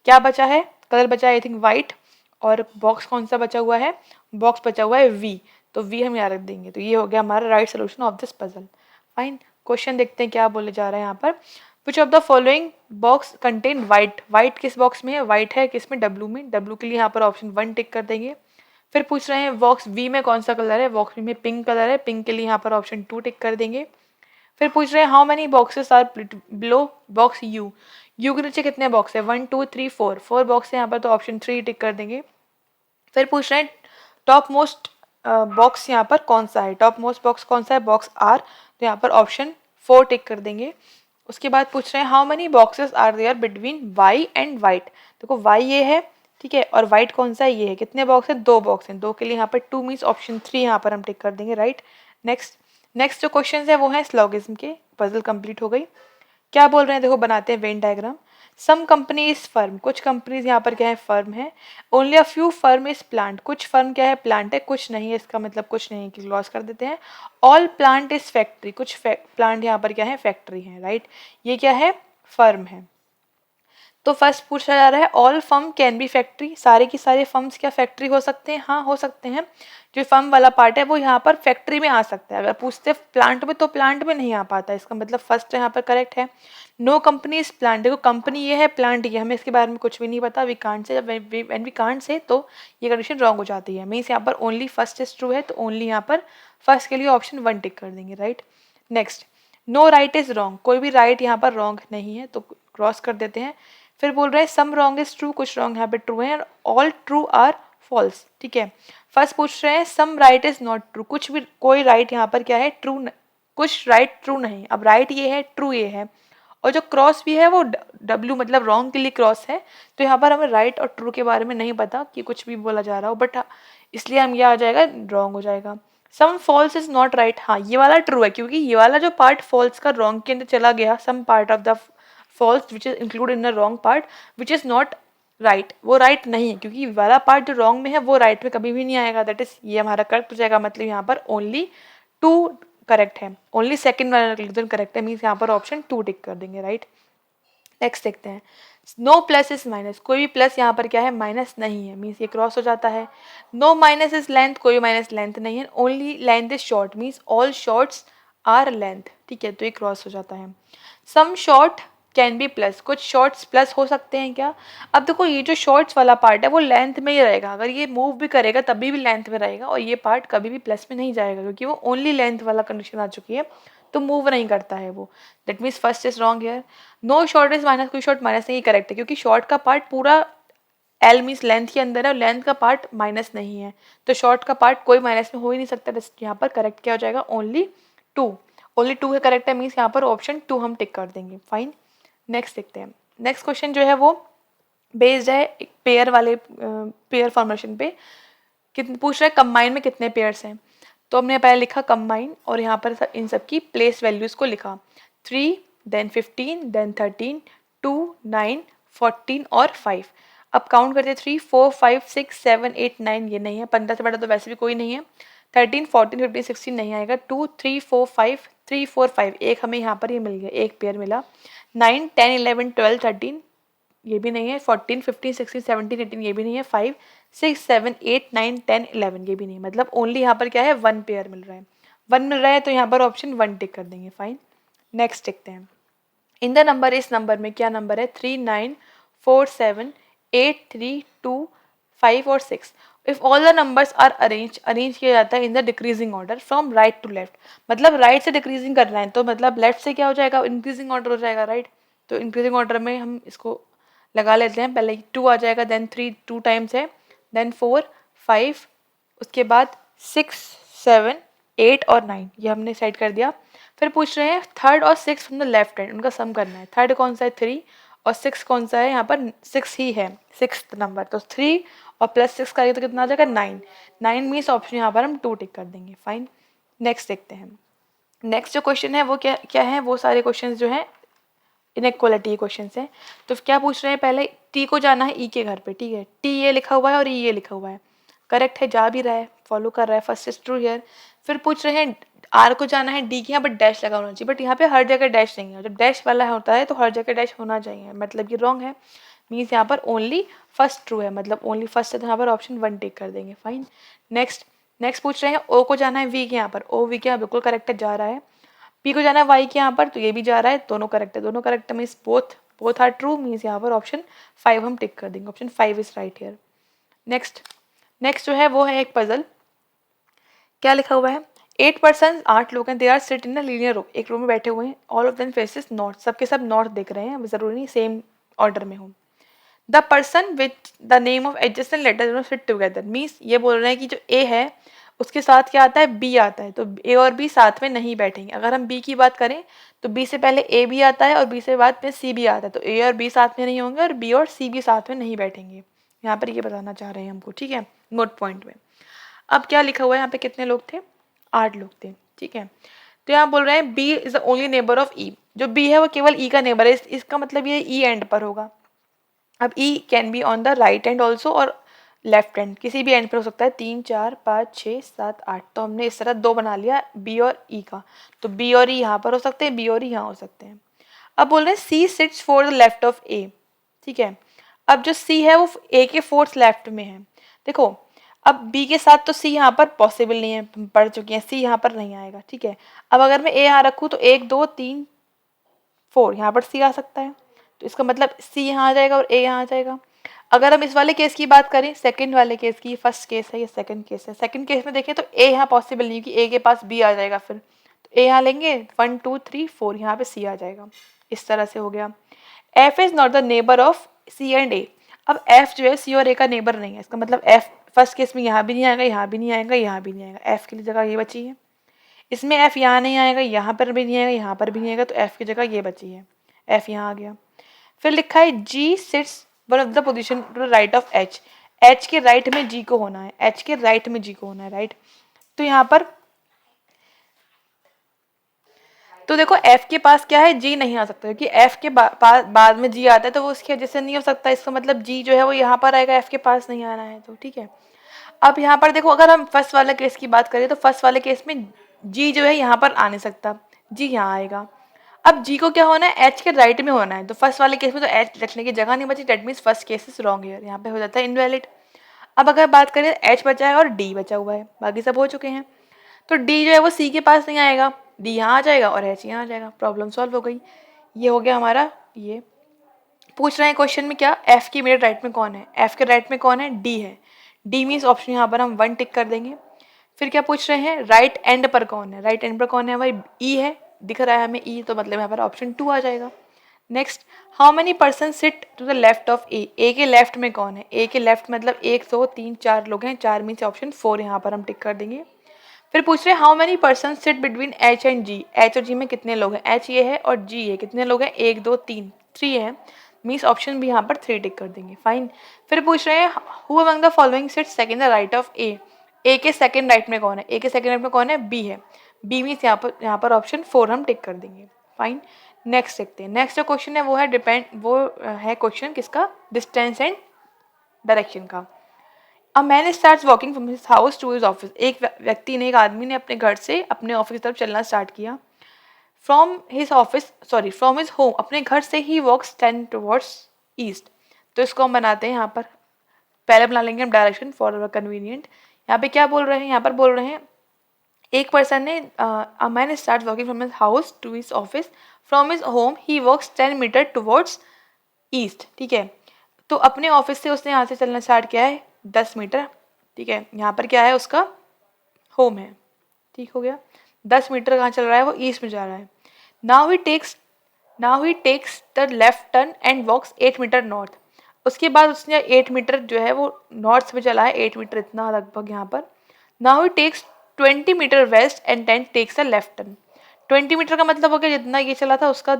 क्या बचा है, कलर बचा है आई थिंक वाइट, और बॉक्स कौन सा बचा हुआ है, बॉक्स बचा हुआ है वी, तो वी हम यहाँ रख देंगे। तो ये हो गया हमारा right solution of this puzzle. Fine, question देखते हैं क्या बोले जा रहा है यहाँ पर। Which of the following box contain white, white किस बॉक्स में है, वाइट है किस में, डब्लू में, डब्लू के लिए यहाँ पर ऑप्शन 1 टिक कर देंगे। फिर पूछ रहे हैं बॉक्स वी में कौन सा कलर है, बॉक्स वी में पिंक कलर है, पिंक के लिए यहाँ पर ऑप्शन 2 टिक कर देंगे। फिर पूछ रहे हैं how many boxes are below box U, U के नीचे कितने बॉक्स है, 1 2 3 4, 4 बॉक्स है यहाँ पर, तो ऑप्शन 3 टिक कर देंगे। फिर पूछ रहे हैं टॉप मोस्ट बॉक्स यहाँ पर कौन सा है, टॉप मोस्ट बॉक्स कौन सा है, बॉक्स आर, तो यहाँ पर ऑप्शन 4 टिक कर देंगे। उसके बाद पूछ रहे हैं how many boxes are there between Y and white, देखो वाई ये है, ठीक है, और वाइट कौन सा है, ये है, कितने बॉक्स है, 2 बॉक्स हैं, 2 के लिए यहाँ पर 2 मीन्स ऑप्शन 3 यहाँ पर हम टिक कर देंगे। राइट, नेक्स्ट जो क्वेश्चन है वो है स्लॉगिज्म के, पजल कंप्लीट हो गई। क्या बोल रहे हैं देखो, बनाते हैं Venn diagram. Some company is firm, कुछ कंपनीज यहाँ पर क्या है, फर्म है। Only a few firm is plant, कुछ फर्म क्या है, प्लांट है, कुछ नहीं है, इसका मतलब कुछ नहीं की लॉस कर देते हैं। ऑल प्लांट इज फैक्ट्री, कुछ प्लांट यहाँ पर क्या है, फैक्ट्री है। राइट, ये क्या है, फर्म है। तो फर्स्ट पूछा जा रहा है all firm can be factory, सारे की सारे फर्म्स क्या फैक्ट्री हो सकते हैं, हाँ हो सकते हैं। जो फर्म वाला पार्ट है वो यहाँ पर फैक्ट्री में आ सकता है। अगर पूछते प्लांट में तो प्लांट में नहीं आ पाता, इसका मतलब फर्स्ट यहाँ पर करेक्ट है। नो कंपनी इज प्लांट, देखो कंपनी ये है, प्लांट ये, हमें इसके बारे में कुछ भी नहीं पता, we can't say, when we can't say तो ये कंडीशन रॉन्ग हो जाती है। मीन्स यहाँ पर ओनली फर्स्ट इज ट्रू है, तो ओनली यहाँ पर फर्स्ट के लिए ऑप्शन 1 टिक कर देंगे। Right, next no right is wrong, कोई भी राइट यहाँ पर रॉन्ग नहीं है, तो क्रॉस कर देते हैं। फिर बोल रहे हैं सम रॉन्ग इज ट्रू, कुछ रॉन्ग यहाँ पे ट्रू है, ऑल ट्रू आर फॉल्स। ठीक है, फर्स्ट पूछ रहे हैं सम राइट इज नॉट ट्रू, कुछ भी कोई राइट यहाँ पर क्या है, ट्रू, कुछ राइट ट्रू नहीं। अब राइट ये है, ट्रू ये है, और जो क्रॉस भी है वो डब्ल्यू मतलब रॉन्ग के लिए क्रॉस है, तो यहाँ पर हमें राइट और ट्रू के बारे में नहीं पता कि कुछ भी बोला जा रहा हो, बट इसलिए हम ये आ जाएगा, रॉन्ग हो जाएगा। सम फॉल्स इज नॉट राइट, हाँ ये वाला ट्रू है, क्योंकि ये वाला जो पार्ट फॉल्स का रॉन्ग के अंदर चला गया, some part of the false which is included in the wrong part which is not right, वो right नहीं है, क्योंकि वाला पार्ट जो wrong में है वो right में कभी भी नहीं आएगा। दैट इज ये हमारा करेक्ट हो जाएगा, मतलब यहाँ पर ओनली 2 करेक्ट है, ओनली सेकंड वाला कंक्लूजन करेक्ट है, मीन्स यहाँ पर ऑप्शन 2 टिक कर देंगे। राइट, नेक्स्ट देखते हैं नो प्लस इज माइनस, कोई भी प्लस यहाँ पर क्या है, माइनस नहीं है, मीन्स ये क्रॉस हो जाता है। नो माइनस इज लेंथ, कोई माइनस लेंथ नहीं है, only length is short, means all shorts are length. ठीक है, तो ये क्रॉस हो जाता है। Some short can be plus, कुछ शॉर्ट्स प्लस हो सकते हैं क्या। अब देखो ये जो शॉर्ट्स वाला पार्ट है वो लेंथ में ही रहेगा, अगर ये मूव भी करेगा तभी भी लेंथ में रहेगा, और ये पार्ट कभी भी प्लस में नहीं जाएगा, क्योंकि वो ओनली लेंथ वाला कंडीशन आ चुकी है, तो मूव नहीं करता है वो। That means first is wrong here. No short is minus, कोई शॉर्ट माइनस नहीं, करेक्ट है, क्योंकि शॉर्ट का पार्ट पूरा एल मीन्स लेंथ के अंदर है, और लेंथ का पार्ट माइनस नहीं है, तो शॉर्ट का पार्ट कोई माइनस में हो ही नहीं सकता। यहाँ पर करेक्ट क्या हो जाएगा, ओनली 2, ओनली 2 है करेक्ट है, मीन्स यहाँ पर ऑप्शन 2 हम टिक कर देंगे। फाइन, नेक्स्ट देखते हैं। नेक्स्ट क्वेश्चन जो है वो बेस्ड है एक पेयर वाले पेयर फॉर्मेशन पे, कितने पूछ रहा है कंबाइन में कितने पेयर्स हैं, तो हमने पहले लिखा कंबाइन, और यहाँ पर इन सब की प्लेस वैल्यूज़ को लिखा 3 देन 15 देन 13 2 9 14 और 5। अब काउंट करते 3 4 5 6 7 8 9, ये नहीं है, 15 से बड़ा तो वैसे भी कोई नहीं है, 13 14 15 16 नहीं आएगा, 2 3 4 5 3 4 5, एक हमें यहाँ पर ये मिल गया, एक पेयर मिला। 9 10 11 12 13 ये भी नहीं है। 14 15 16 17 18 ये भी नहीं है। 5 6 7 8 9 10 11 ये भी नहीं है। मतलब ओनली यहाँ पर क्या है, 1 पेयर मिल रहा है। 1 मिल रहा है तो यहाँ पर ऑप्शन 1 टिक कर देंगे। फाइन, नेक्स्ट देखते हैं। इन द नंबर, इस नंबर में क्या नंबर है, 3 9 4 7 8 3 2 5 और 6। If all the numbers are arrange किया जाता है in the decreasing order from right to left. मतलब राइट से डिक्रीजिंग करना है तो मतलब लेफ्ट से क्या हो जाएगा, इंक्रीजिंग ऑर्डर हो जाएगा, राइट। तो इंक्रीजिंग ऑर्डर में हम इसको लगा लेते हैं। पहले 2 आ जाएगा, देन 3 2 टाइम्स है, देन 4 5, उसके बाद 6 7 8 और 9 ये हमने सेट कर दिया। फिर पूछ रहे हैं थर्ड और 6 फ्रॉम द लेफ्ट हैंड, उनका सम करना है। थर्ड कौन सा है, 3, और 6 कौन सा है, यहाँ पर 6 ही है, 6th नंबर। तो 3 और प्लस 6 करेंगे तो कितना आ जाएगा, 9। 9 मीन्स ऑप्शन यहाँ पर हम 2 टिक कर देंगे। फाइन, नेक्स्ट देखते हैं। नेक्स्ट जो क्वेश्चन है वो क्या क्या है, वो सारे क्वेश्चन जो हैं इनइक्वालिटी क्वेश्चन है। तो क्या पूछ रहे हैं, पहले टी को जाना है ई के घर पे, ठीक है। टी ये लिखा हुआ है और ई ये लिखा हुआ है, करेक्ट है, जा भी रहा है, फॉलो कर रहा है, फर्स्ट इज ट्रू हियर। फिर पूछ रहे हैं आर को जाना है डी के यहाँ पर डैश लगा होना चाहिए, बट यहाँ पे हर जगह डैश नहीं है। जब डैश वाला होता है तो हर जगह डैश होना चाहिए, मतलब ये रॉन्ग है। मीन्स यहाँ पर ओनली फर्स्ट ट्रू है, मतलब ओनली फर्स्ट है, तो यहाँ पर ऑप्शन 1 टिक कर देंगे। फाइन, नेक्स्ट नेक्स्ट पूछ रहे हैं ओ को जाना है वी के यहाँ पर, ओ वी के यहाँ बिल्कुल करेक्ट है, जा रहा है। पी को जाना है वाई के यहाँ पर, तो ये भी जा रहा है, दोनों करेक्ट है, दोनों करेक्ट है means both both are true, means यहाँ पर ऑप्शन 5 हम टिक कर देंगे, option 5 is right here. Next next जो है वो है एक पजल। क्या लिखा हुआ है, 8 पर्सन, 8 लोग हैं, they are sit in a linear row, एक रूम में बैठे हुए हैं, all of them faces north, सबके सब नॉर्थ देख रहे हैं, जरूरी नहीं सेम ऑर्डर में हो। The person with the name of adjacent letter sit together, means ये बोल रहे हैं कि जो ए है उसके साथ क्या आता है, बी आता है, तो ए और बी साथ में नहीं बैठेंगे। अगर हम बी की बात करें तो बी से पहले ए भी आता है और बी से बाद में सी भी आता है, तो ए और बी साथ में नहीं होंगे और बी और सी भी साथ में नहीं बैठेंगे। यहाँ पर ये बताना चाह रहे हैं हमको, ठीक है, नोट पॉइंट में। अब क्या लिखा हुआ है यहाँ पे, कितने लोग थे, 8 लोग थे, ठीक है। तो यहाँ बोल रहे हैं B is the only neighbour of E, जो बी है वो केवल ई का नेबर है, इसका मतलब ये ई एंड पर होगा। अब E can be on the right hand also और लेफ्ट हैंड, किसी भी एंड पर हो सकता है। 3 4 5 6 7 8, तो हमने इस तरह 2 बना लिया बी और ई का, तो बी और ई यहाँ पर हो सकते हैं, बी और ई यहाँ हो सकते हैं। अब बोल रहे हैं C sits for the left of A, ठीक है। अब जो सी है वो ए के फोर्थ लेफ्ट में है। देखो अब बी के साथ तो सी यहाँ पर पॉसिबल नहीं है, हम पढ़ चुके हैं, सी यहाँ पर नहीं आएगा, ठीक है। अब अगर मैं ए यहाँ रखूँ तो 1 2 3 4 यहाँ पर सी आ सकता है, तो इसका मतलब सी यहाँ आ जाएगा और ए यहाँ आ जाएगा। अगर हम इस वाले केस की बात करें, सेकंड वाले केस की, फर्स्ट केस है ये सेकंड केस है, सेकंड केस में देखें तो ए यहाँ पॉसिबल नहीं, क्योंकि ए के पास बी आ जाएगा, फिर तो ए यहाँ लेंगे 1 2 3 4, यहाँ पे सी आ जाएगा। इस तरह से हो गया। F is not the neighbour of C and A, अब एफ जो है सी और ए का नेबर नहीं है, इसका मतलब एफ फर्स्ट केस में यहाँ भी नहीं आएगा, यहाँ भी नहीं आएगा, यहाँ भी नहीं आएगा, एफ की जगह ये बची है। इसमें एफ यहाँ नहीं आएगा, यहाँ पर भी नहीं आएगा, यहाँ पर भी नहीं आएगा, तो एफ की जगह ये बची है, एफ यहाँ आ गया। फिर लिखा है G sits one of the position to the right of H, H के राइट में जी को होना है, एच के राइट में जी को होना है, राइट। तो यहाँ पर तो देखो एफ के पास क्या है, जी नहीं आ सकता, क्योंकि एफ के बाद में जी आता है, तो वो उसकी वजह से नहीं हो सकता, इसका मतलब जी जो है वो यहाँ पर आएगा, एफ के पास नहीं आना है, तो ठीक है। अब यहाँ पर देखो अगर हम फर्स्ट वाले केस की बात करें तो फर्स्ट वाले केस में जी जो है यहाँ पर आ नहीं सकता, जी यहाँ आएगा। अब जी को क्या होना है, एच के राइट में होना है, तो फर्स्ट वाले केस में तो एच रखने की जगह नहीं बची, that means first case is wrong here, यहाँ पे हो जाता है इनवैलिड। अब अगर बात करें एच बचा है और डी बचा हुआ है, बाकी सब हो चुके हैं, तो डी जो है वो सी के पास नहीं आएगा, डी यहाँ आ जाएगा और एच यहाँ आ जाएगा, प्रॉब्लम सॉल्व हो गई। ये हो गया हमारा। ये पूछ रहे हैं क्वेश्चन में क्या, एफ की इमीडिएट राइट में कौन है, एफ के राइट में कौन है, डी है, डी मीन्स ऑप्शन यहाँ पर हम 1 टिक कर देंगे। फिर क्या पूछ रहे हैं, राइट एंड पर कौन है, राइट एंड पर कौन है भाई, ई है, दिख रहा है हमें ई, तो मतलब यहाँ पर ऑप्शन 2 आ जाएगा। Next, how many person sit to the left of A के लेफ्ट में कौन है, ए के लेफ्ट मतलब 1 2 3 4 लोग हैं, 4 मीन्स ऑप्शन 4 यहाँ पर हम टिक कर देंगे। फिर पूछ रहे हैं how many person sit between H and G, H और जी में कितने लोग हैं, एच ये है और जी है, कितने लोग हैं, 1 2 3, 3 है, मीन्स ऑप्शन भी यहाँ पर 3 टिक कर देंगे। फाइन। फिर पूछ रहे हैं who among the following sit second the right of A के सेकंड राइट में कौन है, ए के सेकंड राइट में कौन है, बी है, बी मीन्स यहाँ पर ऑप्शन 4 हम टिक कर देंगे। फाइन। नेक्स्ट देखते हैं। नेक्स्ट जो क्वेश्चन है वो है क्वेश्चन किसका, डिस्टेंस एंड डायरेक्शन का। A man starts walking from his house to his office, एक व्यक्ति ने, एक आदमी ने अपने घर से अपने ऑफिस की तरफ चलना स्टार्ट किया। फ्रॉम हिज होम, अपने घर से ही वॉक्स 10 टुवर्ड्स ईस्ट। तो इसको हम बनाते हैं यहाँ पर, पहले बना लेंगे हम डायरेक्शन फॉर कन्वीनियंट। यहाँ पे क्या बोल रहे हैं, यहाँ पर बोल रहे हैं एक पर्सन ने, a man start walking from his house to his office, from his home he walks 10 metre towards east. ठीक है, तो अपने ऑफिस से उसने यहाँ से चलना स्टार्ट किया है 10 मीटर। ठीक है, यहाँ पर क्या है, उसका होम है। ठीक हो गया, 10 मीटर कहाँ चल रहा है, वो ईस्ट में जा रहा है। Now he takes the left turn and walks 8 metre north. उसके बाद उसने 8 मीटर जो है वो नॉर्थ में चला है, 8 मीटर इतना लगभग यहाँ पर। Now he takes 20 metre west and then takes a left turn. 20 metre का मतलब हो गया जितना ये चला था उसका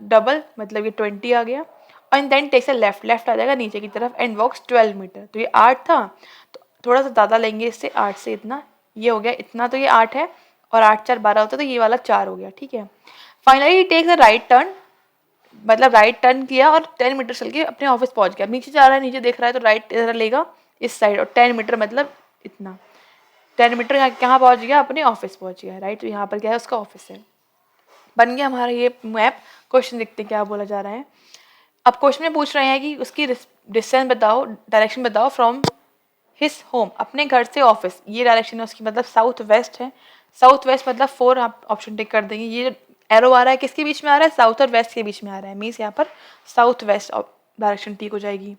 डबल, मतलब ये 20 आ गया। And then takes a left आ जाएगा नीचे की तरफ एंड वॉक्स 12 मीटर। तो ये 8 था, तो थोड़ा सा ज़्यादा लेंगे इससे, 8 से इतना, ये हो गया इतना, तो ये 8 है, और 8 4 12 होता है, तो ये वाला 4 हो गया। ठीक है, finally takes a right turn, मतलब राइट टर्न किया और 10 मीटर चल के अपने ऑफिस पहुंच गया। नीचे जा रहा है, नीचे देख रहा है, तो राइट इधर लेगा इस साइड, और 10 मीटर मतलब इतना, 10 मीटर कहाँ पहुंच गया, अपने ऑफिस पहुंच गया। राइट, तो यहाँ पर क्या है, उसका ऑफिस है। बन गया हमारा ये मैप। क्वेश्चन देखते हैं क्या बोला जा रहा है। अब क्वेश्चन में पूछ रहे हैं कि उसकी डिस्टेंस बताओ, डायरेक्शन बताओ फ्रॉम हिज होम, अपने घर से ऑफिस। ये डायरेक्शन है उसकी, मतलब साउथ वेस्ट है। साउथ वेस्ट मतलब 4 आप ऑप्शन टिक कर देंगे। ये एरो आ रहा है किसके बीच में आ रहा है, साउथ और वेस्ट के बीच में आ रहा है, मीन्स यहाँ पर साउथ वेस्ट डायरेक्शन टिक हो जाएगी।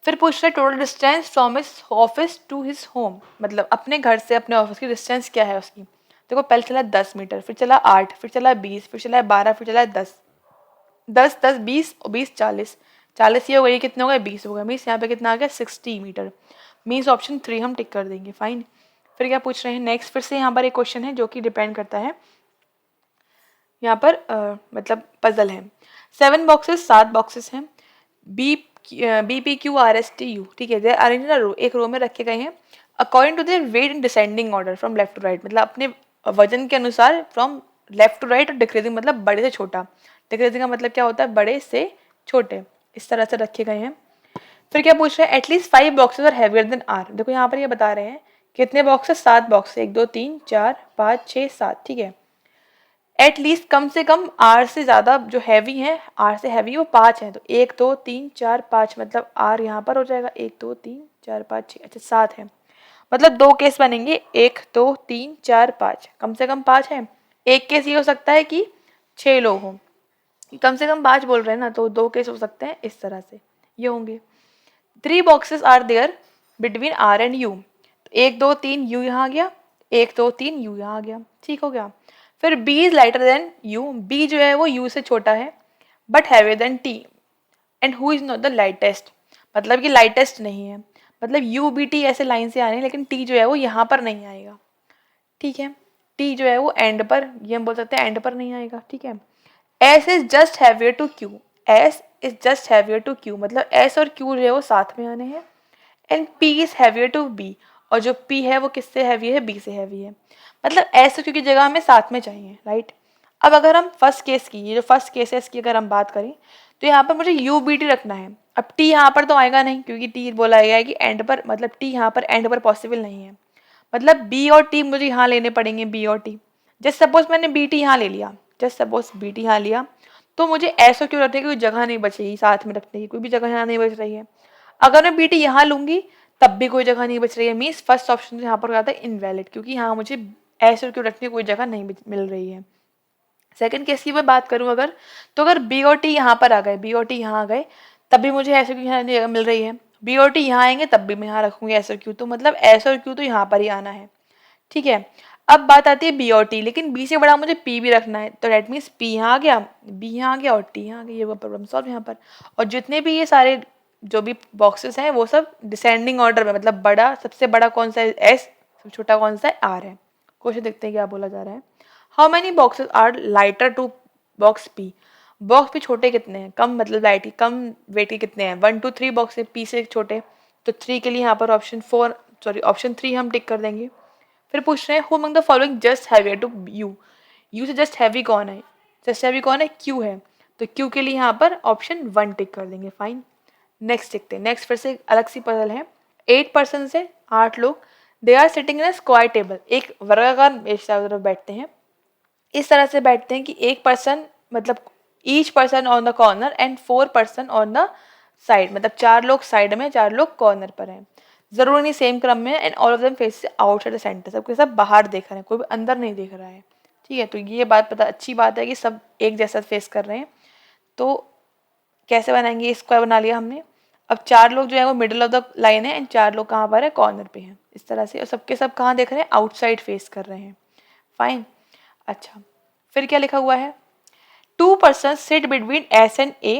फिर पूछ रहे total distance from his office to his home, मतलब अपने घर से अपने ऑफिस की डिस्टेंस क्या है उसकी। देखो पहले चला 10 मीटर, फिर चला 8, फिर चला 20, फिर चला 12, फिर चला 10, 10 10 20 और 20 40, 40 ये हो गया, ये कितने हो गए, 20 हो गया। मीन्स यहाँ पे कितना आ गया, 60 मीटर। मीन्स ऑप्शन 3 हम टिक कर देंगे, फाइन। फिर क्या पूछ रहे हैं नेक्स्ट, फिर से यहाँ पर एक क्वेश्चन है जो कि डिपेंड करता है, यहाँ पर मतलब पजल है। 7 बॉक्सेस, 7 बॉक्सेस हैं, B P Q R S T U. ठीक है, अरेंज इन रो, एक रो में रखे गए हैं according to their weight in descending order from left to right, मतलब अपने वजन के अनुसार फ्रॉम लेफ्ट टू राइट, और डिक्रीजिंग मतलब बड़े से छोटा। डिक्रीजिंग का मतलब क्या होता है, बड़े से छोटे, इस तरह से रखे गए हैं। फिर क्या पूछ रहे हैं, at least 5 boxes are heavier than R. देखो यहाँ पर ये बता रहे हैं कितने बॉक्सेस, 7 बॉक्स, 1 2 3 4 5 6 7। ठीक है, एटलीस्ट कम से कम आर से ज़्यादा जो हैवी है, आर से हैवी वो 5 है, तो 1 2 3 4 5, मतलब आर यहाँ पर हो जाएगा 1 2 3 4 5 6, अच्छा 7 है, मतलब 2 केस बनेंगे, 1 2 3 4 5, कम से कम 5 है। एक केस ये हो सकता है कि 6 लोग हों, कम से कम 5 बोल रहे हैं ना, तो 2 केस हो सकते हैं इस तरह से, ये होंगे। 3 boxes are there between R and U, 1 2 3 U यहाँ आ गया, 1 2 3 यू यहाँ आ गया, ठीक हो गया। फिर B is lighter than U, B जो है वो यू से छोटा है, but heavier than T, and who is not the lightest, मतलब कि लाइटेस्ट नहीं है, मतलब यू बी टी ऐसे लाइन से आ रहे हैं, लेकिन टी जो है वो यहाँ पर नहीं आएगा। ठीक है, टी जो है वो एंड पर, ये हम बोल सकते हैं एंड पर नहीं आएगा। ठीक है, S is just heavier to Q, S is just heavier to Q, मतलब एस और क्यू जो है वो साथ में आने हैं। And P is heavier to B, और जो पी है वो किससे हैवी है, बी से हैवी है, मतलब एस और क्यू की जगह हमें साथ में चाहिए। राइट, अब अगर हम फर्स्ट केस की, ये जो फर्स्ट केस है इसकी अगर हम बात करें, तो यहाँ पर मुझे यू बी टी रखना है। अब टी यहाँ पर तो आएगा नहीं, क्योंकि टी बोला गया है कि एंड पर, मतलब टी यहाँ पर एंड पर पॉसिबल नहीं है, मतलब बी और टी मुझे यहाँ लेने पड़ेंगे, बी और टी। जस्ट सपोज मैंने बी टी यहाँ ले लिया, जस्ट सपोज बी टी यहाँ लिया, तो मुझे ऐसा क्यों रखने की कोई जगह नहीं बचेगी, साथ में रखने की कोई भी जगह यहाँ नहीं बच रही है। अगर मैं बी टी यहाँ लूंगी तब भी कोई जगह नहीं बच रही है, मीन्स फर्स्ट ऑप्शन यहाँ पर आता है इनवैलिड, क्योंकि यहाँ मुझे ऐसे क्यों रखने की कोई जगह नहीं मिल रही है। सेकंड केस की मैं बात करूँ अगर, तो अगर बी और टी यहाँ पर आ गए, बी और टी यहाँ आ गए, तब भी मुझे ऐसे क्यों यहाँ जगह मिल रही है, बी और टी यहाँ आएंगे तब भी मैं यहाँ रखूंगी ऐसे क्यों, तो मतलब ऐसे और क्यों तो यहाँ पर ही आना है। ठीक है, अब बात आती है बी और टी, लेकिन बी से बड़ा मुझे पी भी रखना है, तो डेट मीन्स पी यहाँ आ गया, बी यहाँ आ गया और टी यहाँ आ गया, ये वो प्रॉब्लम सॉल्व यहाँ पर। और जितने भी ये सारे जो भी बॉक्सेस हैं वो सब डिसेंडिंग ऑर्डर में, मतलब बड़ा, सबसे बड़ा कौन सा है एस, सबसे छोटा कौन सा है आर है। क्वेश्चन देखते हैं क्या बोला जा रहा है। How many boxes are lighter to box P, box P छोटे कितने हैं, कम मतलब लाइट कम वेट के कितने हैं, 1 2 3 बॉक्स है पी से छोटे, तो 3 के लिए यहाँ पर ऑप्शन 3 हम टिक कर देंगे। फिर पूछ रहे हैं who among the following just heavier to U, U से जस्ट हैवी कौन है, जस्ट हैवी कौन है, क्यू है, तो क्यू के लिए यहाँ पर ऑप्शन 1 टिक कर देंगे, फाइन। नेक्स्ट देखते हैं, नेक्स्ट फिर से अलग सी पजल है। 8 पर्सन से 8 लोग, they are sitting in a square table, एक वर्गाकार मेज पर बैठते हैं। इस तरह से बैठते हैं कि एक पर्सन मतलब each person on the corner and 4 person on the side, मतलब 4 लोग साइड में 4 लोग कॉर्नर पर हैं, जरूर नहीं सेम क्रम में, and all of them face outside the centre, सबके सब बाहर देख रहे हैं, कोई भी अंदर नहीं देख रहा है। ठीक है, तो ये बात पता अच्छी बात है कि सब एक जैसा फेस कर रहे हैं। तो कैसे बनाएंगे, स्क्वायर बना लिया हमने। अब 4 लोग जो है वो मिडिल ऑफ द लाइन है एंड 4 लोग कहाँ पर है, कॉर्नर पे हैं, इस तरह से, और सबके सब कहाँ देख रहे हैं, आउटसाइड फेस कर रहे हैं। फाइन। अच्छा, फिर क्या लिखा हुआ है, 2 persons sit between S and A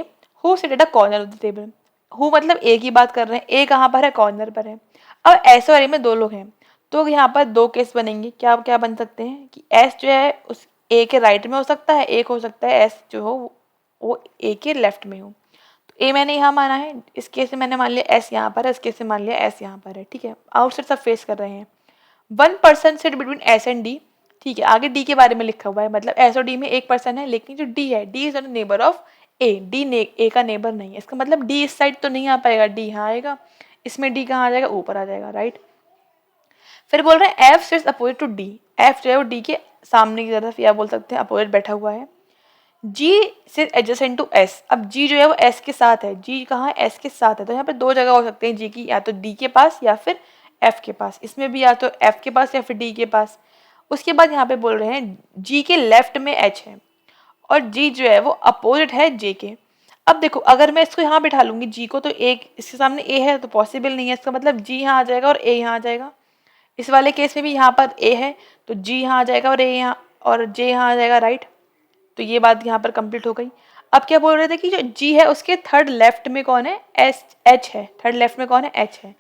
who sit at a corner of the table। who मतलब A की बात कर रहे हैं, A कहाँ पर है, कॉर्नर पर है। अब S और A में 2 लोग हैं, तो यहाँ पर 2 केस बनेंगे। क्या क्या बन सकते हैं कि S जो है उस A के राइट में हो सकता है, एक हो सकता है S जो हो वो A के लेफ्ट में हो। तो A मैंने यहाँ माना है, इस केस में मैंने मान लिया S यहाँ पर है, इस केस में मान लिया S यहाँ पर है। ठीक है, आउटसाइड सब फेस कर रहे हैं। 1 person sit between S and D। ठीक है, आगे डी के बारे में लिखा हुआ है, मतलब एस और डी में एक पर्सन है, लेकिन जो डी है, D is not neighbour of A, D A का नेबर नहीं है, इसका मतलब डी इस साइड तो नहीं आ पाएगा, डी यहाँ आएगा, इसमें डी कहाँ आ जाएगा, ऊपर आ जाएगा, राइट। फिर बोल रहे हैं F sits opposite to D, F जो है वो डी के सामने की तरफ या बोल सकते हैं अपोजिट बैठा हुआ है। जी सिट एडजेसेंट टू एस, अब जी जो है वो एस के साथ है, जी कहाँ है, एस के साथ है, तो यहाँ पे 2 जगह हो सकते हैं जी की, या तो डी के पास या फिर एफ के पास, इसमें भी या तो एफ के पास या फिर डी के पास। उसके बाद यहाँ पे बोल रहे हैं जी के लेफ्ट में एच है और जी जो है वो अपोजिट है जे के। अब देखो अगर मैं इसको यहाँ बिठा लूंगी जी को, तो एक इसके सामने ए है तो पॉसिबल नहीं है, इसका मतलब जी यहाँ आ जाएगा और ए यहाँ आ जाएगा। इस वाले केस में भी यहाँ पर ए है तो जी यहाँ आ जाएगा और ए यहाँ और जे यहाँ आ जाएगा, राइट। तो ये बात यहाँ पर कंप्लीट हो गई। अब क्या बोल रहे थे कि जो जी है उसके थर्ड लेफ्ट में कौन है, एच है, थर्ड लेफ्ट में कौन है, एच है।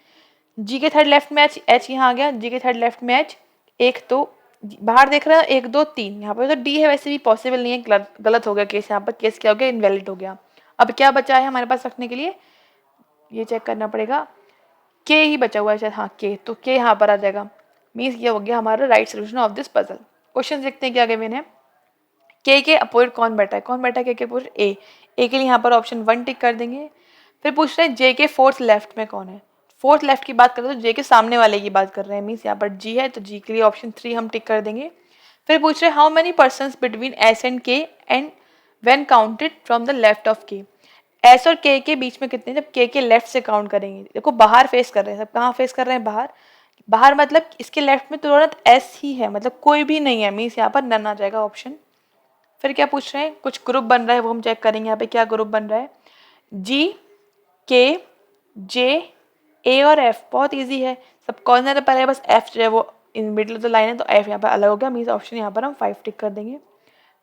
जी के थर्ड लेफ्ट में एच यहाँ आ गया, जी के थर्ड लेफ्ट में एच, एक तो बाहर देख रहे हैं 1 2 3, यहाँ पर तो डी है, वैसे भी पॉसिबल नहीं है, गलत हो गया केस, यहाँ पर केस क्या हो गया, इनवैलिड हो गया। अब क्या बचा है हमारे पास रखने के लिए, ये चेक करना पड़ेगा, के ही बचा हुआ है शायद, हाँ के, तो के यहाँ पर आ जाएगा, मीन्स ये हो गया हमारा right solution of this puzzle. Question देखते हैं क्या गए मैंने, के अपोजिट कौन बैठा है, कौन बैठा है के अपोजिट, ए के लिए यहाँ पर ऑप्शन 1 टिक कर देंगे। फिर पूछ रहे हैं जे के फोर्थ लेफ्ट में कौन है, फोर्थ लेफ्ट की बात करें तो जे के सामने वाले की बात कर रहे हैं, मीन्स यहाँ पर जी है तो जी के लिए ऑप्शन 3 हम टिक कर देंगे। फिर पूछ रहे हैं how many persons between S and K and when counted from the left of K, S और के बीच में कितने, जब के लेफ्ट से काउंट करेंगे। देखो बाहर फेस कर रहे हैं, सब कहाँ फेस कर रहे हैं, बाहर, बाहर मतलब इसके लेफ्ट में तुरंत एस ही है, मतलब कोई भी नहीं है, मीन्स यहाँ पर नन आ जाएगा ऑप्शन। फिर क्या पूछ रहे हैं, कुछ ग्रुप बन रहा है वो हम चेक करेंगे, यहाँ पे क्या ग्रुप बन रहा है, जी के जे ए और एफ, बहुत इजी है, सब कॉर्नर पर है, बस एफ जो है वो in middle of the line है, तो एफ यहाँ पर अलग हो गया, मीन्स ऑप्शन यहाँ पर हम 5 टिक कर देंगे।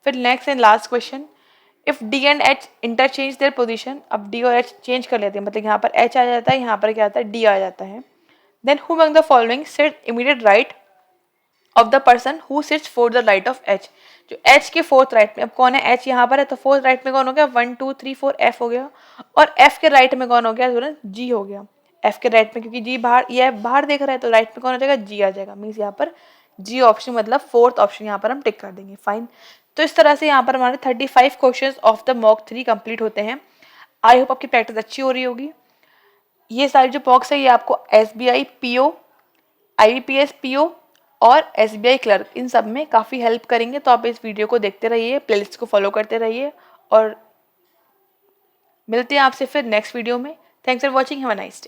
फिर next and last question, if D and H interchange their position, अब डी और एच चेंज कर लेते हैं, मतलब यहाँ पर एच आ जाता है, यहाँ पर क्या आता है, डी आ जाता है। Then who among the following sit immediate right of the person who sits four the right of H, जो एच के फोर्थ राइट में, अब कौन है, एच यहाँ पर है तो फोर्थ राइट में कौन हो गया, 1 2 3 4 एफ हो गया, और एफ के राइट में कौन हो गया, तुरंत जी हो गया, एफ के राइट में, क्योंकि जी बाहर, ये बाहर देख रहा है तो राइट में कौन हो जाएगा, जी आ जाएगा, मीन्स यहाँ पर जी ऑप्शन मतलब फोर्थ ऑप्शन यहाँ पर हम टिक कर देंगे। फाइन, तो इस तरह से यहाँ पर हमारे 35 question of the mock 3 complete होते हैं। आई होप आपकी प्रैक्टिस अच्छी हो रही होगी। ये सारी जो बॉक्स है ये आपको SBI PO, IBPS PO और SBI क्लर्क, इन सब में काफ़ी हेल्प करेंगे, तो आप इस वीडियो को देखते रहिए, प्लेलिस्ट को फॉलो करते रहिए, और मिलते हैं आपसे फिर नेक्स्ट वीडियो में। Thanks for watching, have a nice day.